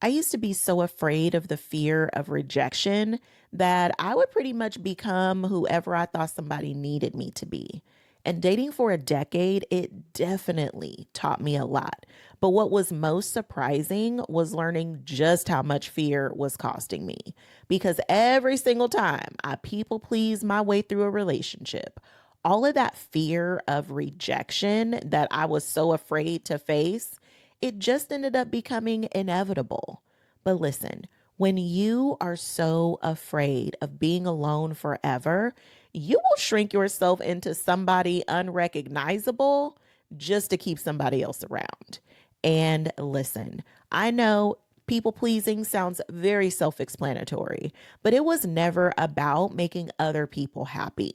I used to be so afraid of the fear of rejection that I would pretty much become whoever I thought somebody needed me to be. And dating for a decade, it definitely taught me a lot. But what was most surprising was learning just how much fear was costing me. Because every single time I people please my way through a relationship, all of that fear of rejection that I was so afraid to face, it just ended up becoming inevitable. But listen, when you are so afraid of being alone forever, you will shrink yourself into somebody unrecognizable just to keep somebody else around. And listen, I know people pleasing sounds very self explanatory, but it was never about making other people happy.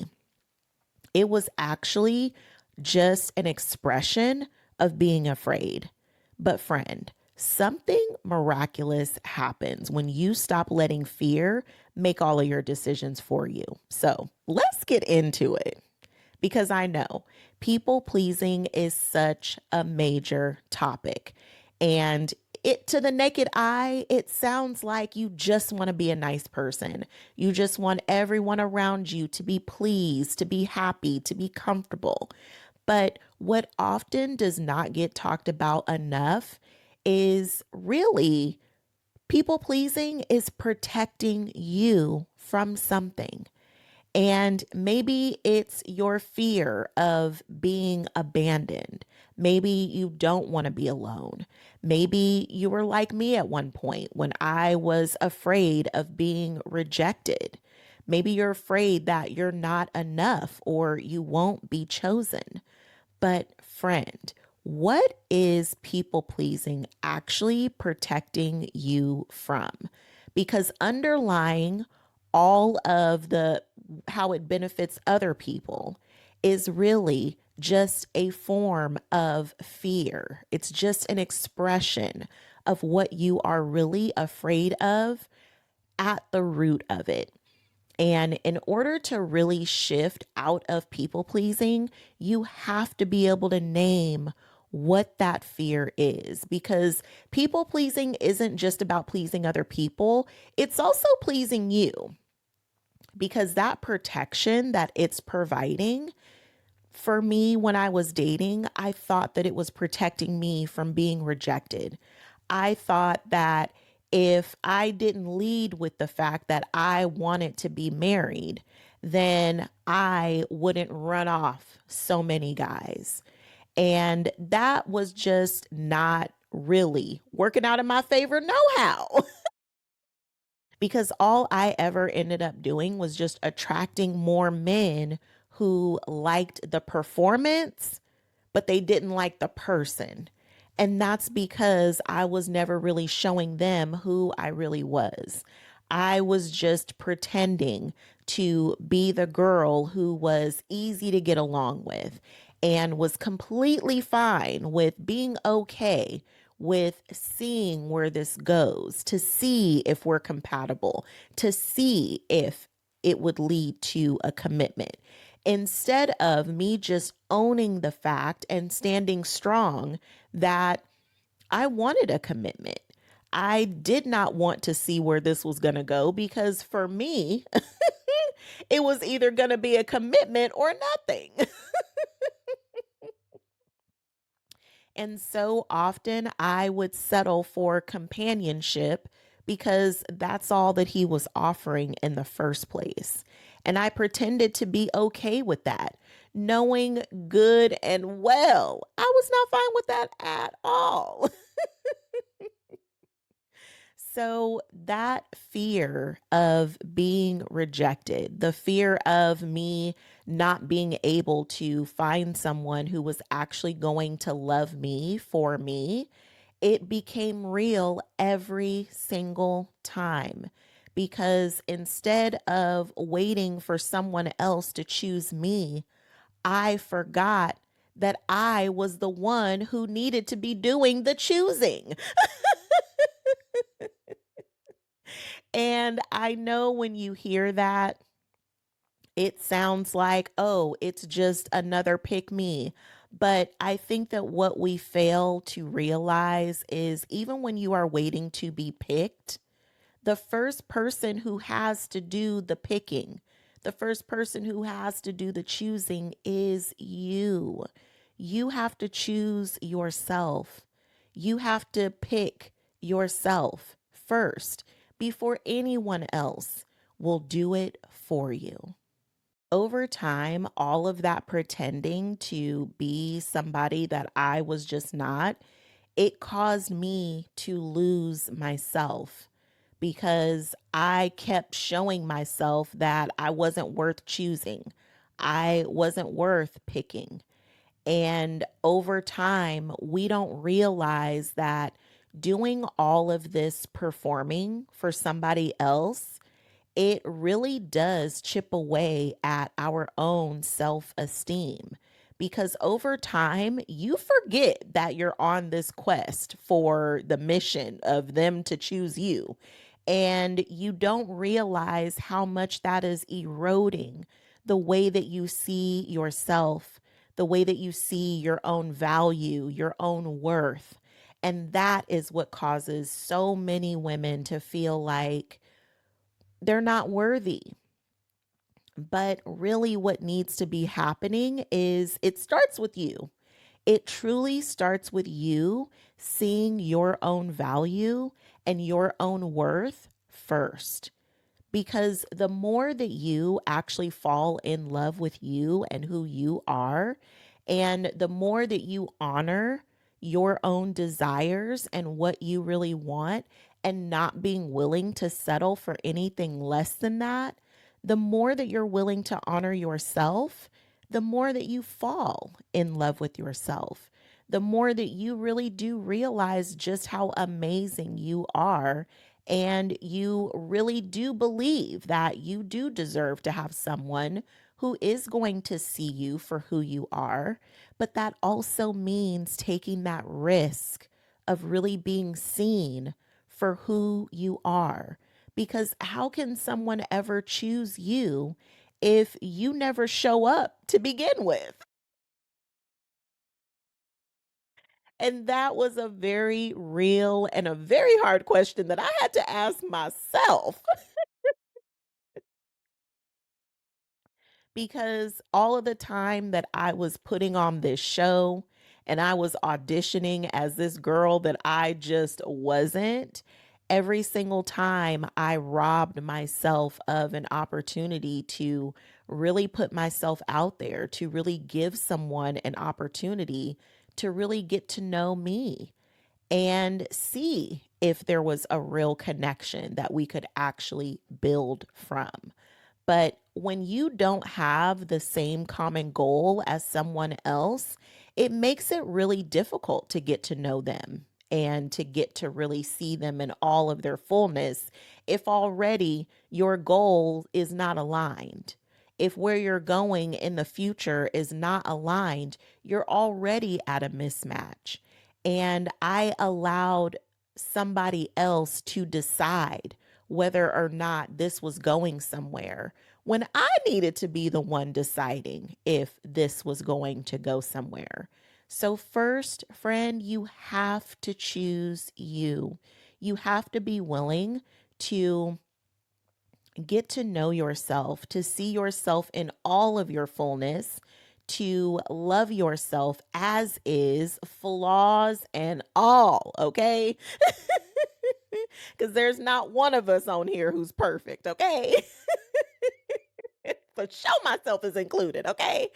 It was actually just an expression of being afraid. But, friend, something miraculous happens when you stop letting fear make all of your decisions for you. So, let's get into it because I know people pleasing is such a major topic. And it to the naked eye, it sounds like you just want to be a nice person. You just want everyone around you to be pleased, to be happy, to be comfortable. But what often does not get talked about enough is really people pleasing is protecting you from something. And maybe it's your fear of being abandoned. Maybe you don't want to be alone. Maybe you were like me at one point when I was afraid of being rejected. Maybe you're afraid that you're not enough or you won't be chosen. But, friend, what is people pleasing actually protecting you from? Because underlying all of the how it benefits other people is really just a form of fear. It's just an expression of what you are really afraid of at the root of it. And in order to really shift out of people pleasing, you have to be able to name what that fear is because people pleasing isn't just about pleasing other people, it's also pleasing you because that protection that it's providing. For me, when I was dating, I thought that it was protecting me from being rejected. I thought that if I didn't lead with the fact that I wanted to be married, then I wouldn't run off so many guys. And that was just not really working out in my favor, no how. Because all I ever ended up doing was just attracting more men who liked the performance, but they didn't like the person. And that's because I was never really showing them who I really was. I was just pretending to be the girl who was easy to get along with and was completely fine with being okay with seeing where this goes, to see if we're compatible, to see if it would lead to a commitment. Instead of me just owning the fact and standing strong that I wanted a commitment. I did not want to see where this was going to go because for me, it was either going to be a commitment or nothing. And so often I would settle for companionship because that's all that he was offering in the first place. And I pretended to be okay with that, knowing good and well I was not fine with that at all. So, that fear of being rejected, the fear of me not being able to find someone who was actually going to love me for me, it became real every single time. Because instead of waiting for someone else to choose me, I forgot that I was the one who needed to be doing the choosing. And I know when you hear that, it sounds like, oh, it's just another pick me. But I think that what we fail to realize is even when you are waiting to be picked, the first person who has to do the picking, the first person who has to do the choosing is you. You have to choose yourself. You have to pick yourself first before anyone else will do it for you. Over time, all of that pretending to be somebody that I was just not, it caused me to lose myself because I kept showing myself that I wasn't worth choosing. I wasn't worth picking. And over time, we don't realize that doing all of this performing for somebody else, it really does chip away at our own self esteem. Because over time, you forget that you're on this quest for the mission of them to choose you. And you don't realize how much that is eroding the way that you see yourself, the way that you see your own value, your own worth. And that is what causes so many women to feel like they're not worthy. But really, what needs to be happening is it starts with you. It truly starts with you seeing your own value and your own worth first. Because the more that you actually fall in love with you and who you are, and the more that you honor your own desires and what you really want, and not being willing to settle for anything less than that, the more that you're willing to honor yourself, the more that you fall in love with yourself, the more that you really do realize just how amazing you are. And you really do believe that you do deserve to have someone who is going to see you for who you are. But that also means taking that risk of really being seen for who you are. Because how can someone ever choose you if you never show up to begin with? And that was a very real and a very hard question that I had to ask myself. Because all of the time that I was putting on this show and I was auditioning as this girl that I just wasn't, every single time I robbed myself of an opportunity to really put myself out there, to really give someone an opportunity to really get to know me and see if there was a real connection that we could actually build from. But when you don't have the same common goal as someone else, it makes it really difficult to get to know them and to get to really see them in all of their fullness if already your goal is not aligned. If where you're going in the future is not aligned, you're already at a mismatch. And I allowed somebody else to decide whether or not this was going somewhere when I needed to be the one deciding if this was going to go somewhere. So, first, friend, you have to choose you. You have to be willing to get to know yourself, to see yourself in all of your fullness, to love yourself as is, flaws and all, okay? Because there's not one of us on here who's perfect, okay? But show myself is included, okay?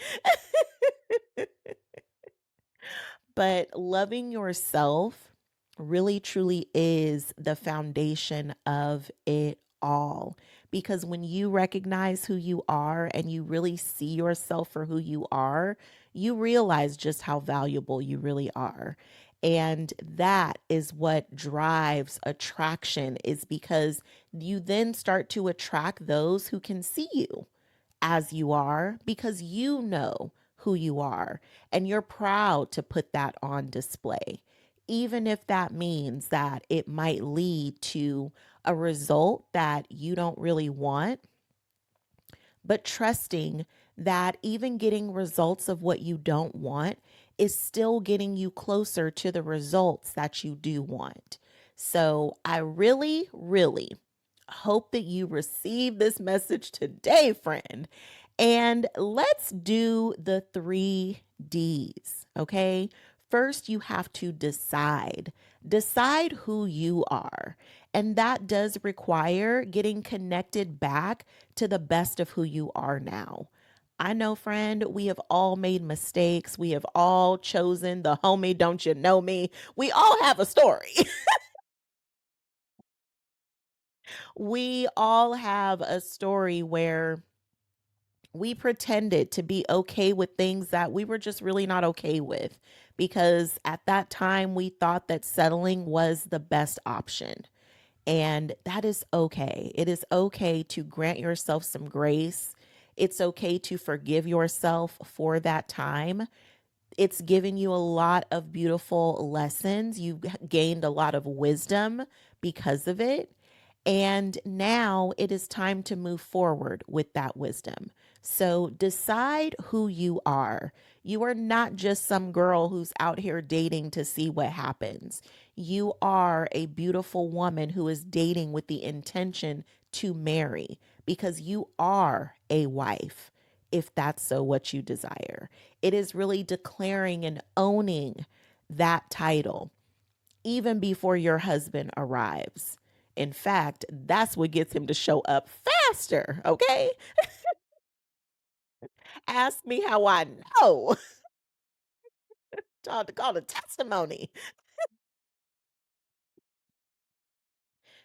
But loving yourself really truly is the foundation of it all. Because when you recognize who you are and you really see yourself for who you are, you realize just how valuable you really are. And that is what drives attraction, is because you then start to attract those who can see you as you are because you know who you are and you're proud to put that on display. Even if that means that it might lead to a result that you don't really want, but trusting that even getting results of what you don't want is still getting you closer to the results that you do want. So I really, really hope that you receive this message today, friend. And let's do the 3 Ds, okay? First, you have to decide. Decide who you are. And that does require getting connected back to the best of who you are now. I know, friend, we have all made mistakes. We have all chosen the homie, don't you know me? We all have a story. We all have a story where we pretended to be okay with things that we were just really not okay with because at that time we thought that settling was the best option. And that is okay. It is okay to grant yourself some grace. It's okay to forgive yourself for that time. It's given you a lot of beautiful lessons. You've gained a lot of wisdom because of it. And now it is time to move forward with that wisdom. So decide who you are. You are not just some girl who's out here dating to see what happens. You are a beautiful woman who is dating with the intention to marry because you are a wife, if that's so what you desire. It is really declaring and owning that title even before your husband arrives. In fact, that's what gets him to show up faster, okay? Ask me how I know. Call the testimony.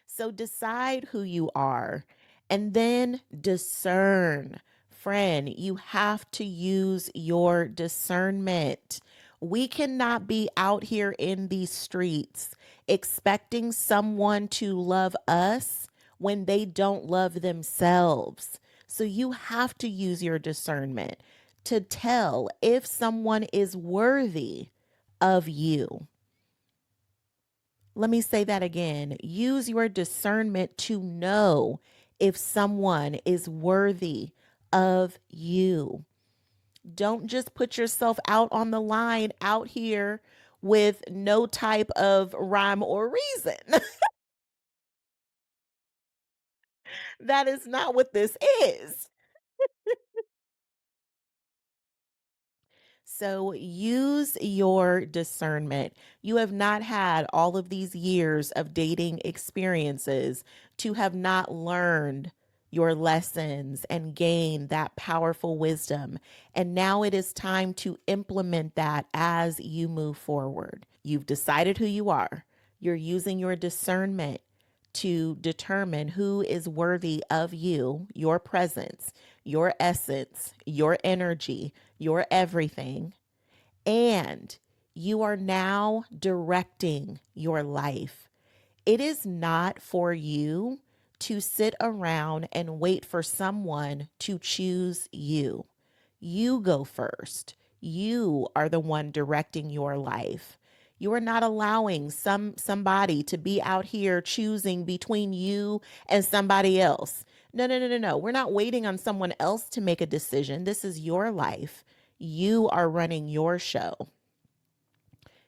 So decide who you are and then discern. Friend, you have to use your discernment. We cannot be out here in these streets expecting someone to love us when they don't love themselves. So you have to use your discernment to tell if someone is worthy of you. Let me say that again. Use your discernment to know if someone is worthy of you. Don't just put yourself out on the line out here with no type of rhyme or reason. That is not what this is. So use your discernment. You have not had all of these years of dating experiences to have not learned your lessons and gain that powerful wisdom. And now it is time to implement that as you move forward. You've decided who you are. You're using your discernment to determine who is worthy of you, your presence, your essence, your energy, your everything. And you are now directing your life. It is not for you to sit around and wait for someone to choose you. You go first. You are the one directing your life. You are not allowing somebody to be out here choosing between you and somebody else. No, no, no, no, no. We're not waiting on someone else to make a decision. This is your life. You are running your show.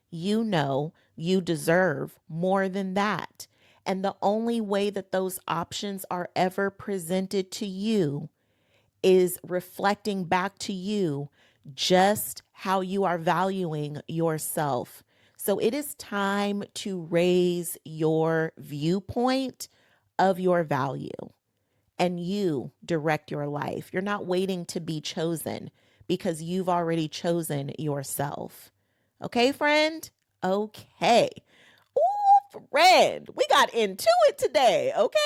You know you deserve more than that. And the only way that those options are ever presented to you is reflecting back to you just how you are valuing yourself. So it is time to raise your viewpoint of your value and you direct your life. You're not waiting to be chosen because you've already chosen yourself. Okay, friend? Okay. Ooh, friend, we got into it today, okay?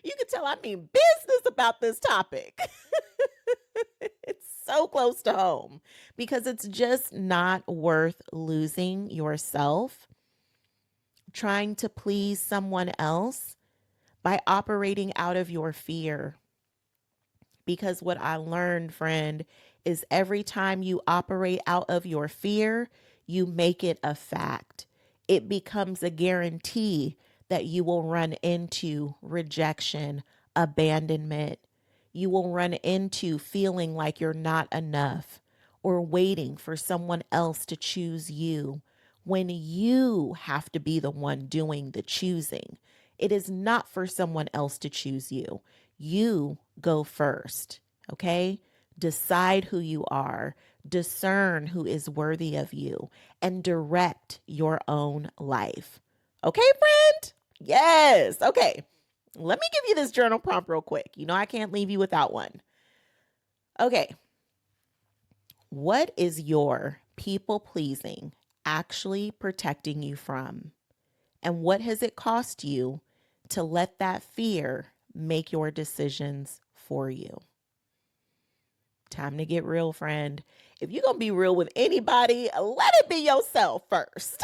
You can tell I mean business about this topic. It's so close to home because it's just not worth losing yourself trying to please someone else by operating out of your fear. Because what I learned, friend, is every time you operate out of your fear, you make it a fact. It becomes a guarantee that you will run into rejection, abandonment. You will run into feeling like you're not enough or waiting for someone else to choose you when you have to be the one doing the choosing. It is not for someone else to choose you. You go first, okay? Decide who you are, discern who is worthy of you, and direct your own life. Okay, friend? Yes. Okay. Let me give you this journal prompt real quick. You know, I can't leave you without one. Okay. What is your people pleasing actually protecting you from? And what has it cost you to let that fear make your decisions for you? Time to get real, friend. If you're going to be real with anybody, let it be yourself first.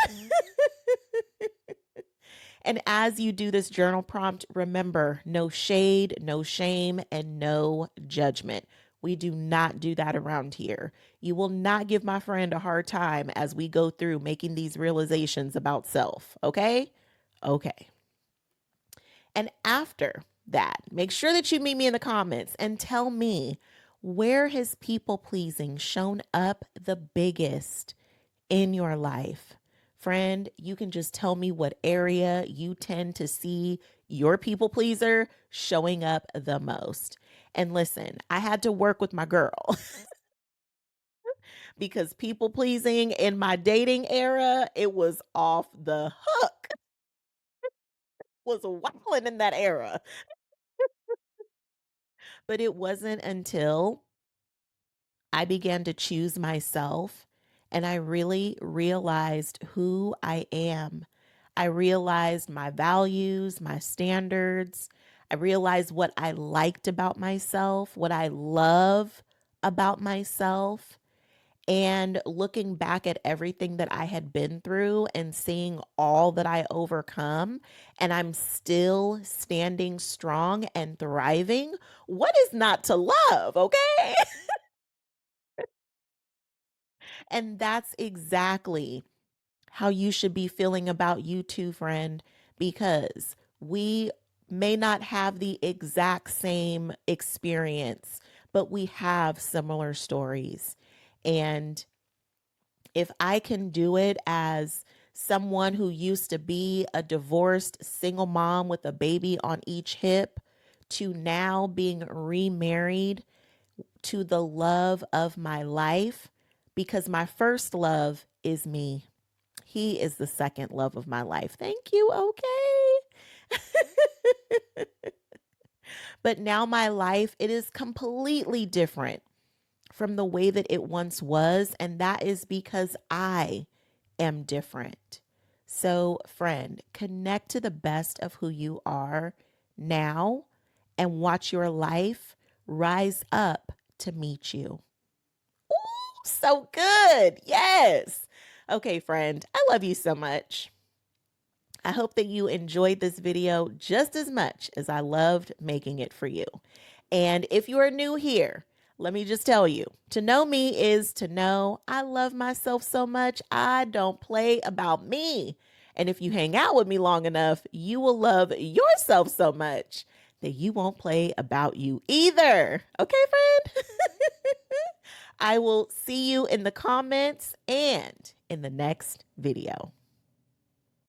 And as you do this journal prompt, remember no shade, no shame, and no judgment. We do not do that around here. You will not give my friend a hard time as we go through making these realizations about self, okay? Okay. And after that, make sure that you meet me in the comments and tell me, where has people pleasing shown up the biggest in your life? Friend, you can just tell me what area you tend to see your people pleaser showing up the most. And listen, I had to work with my girl because people pleasing in my dating era, it was off the hook. Was wilding in that era. But it wasn't until I began to choose myself and I really realized who I am. I realized my values, my standards. I realized what I liked about myself, what I love about myself. And looking back at everything that I had been through and seeing all that I overcome, and I'm still standing strong and thriving, what is not to love, okay? And that's exactly how you should be feeling about you too, friend, because we may not have the exact same experience, but we have similar stories. And if I can do it as someone who used to be a divorced single mom with a baby on each hip to now being remarried to the love of my life, because my first love is me. He is the second love of my life. Thank you. Okay. But now my life, it is completely different from the way that it once was. And that is because I am different. So, friend, connect to the best of who you are now and watch your life rise up to meet you. Ooh, so good. Yes. Okay, friend, I love you so much. I hope that you enjoyed this video just as much as I loved making it for you. And if you are new here, let me just tell you, to know me is to know I love myself so much, I don't play about me. And if you hang out with me long enough, you will love yourself so much that you won't play about you either. Okay, friend? I will see you in the comments and in the next video.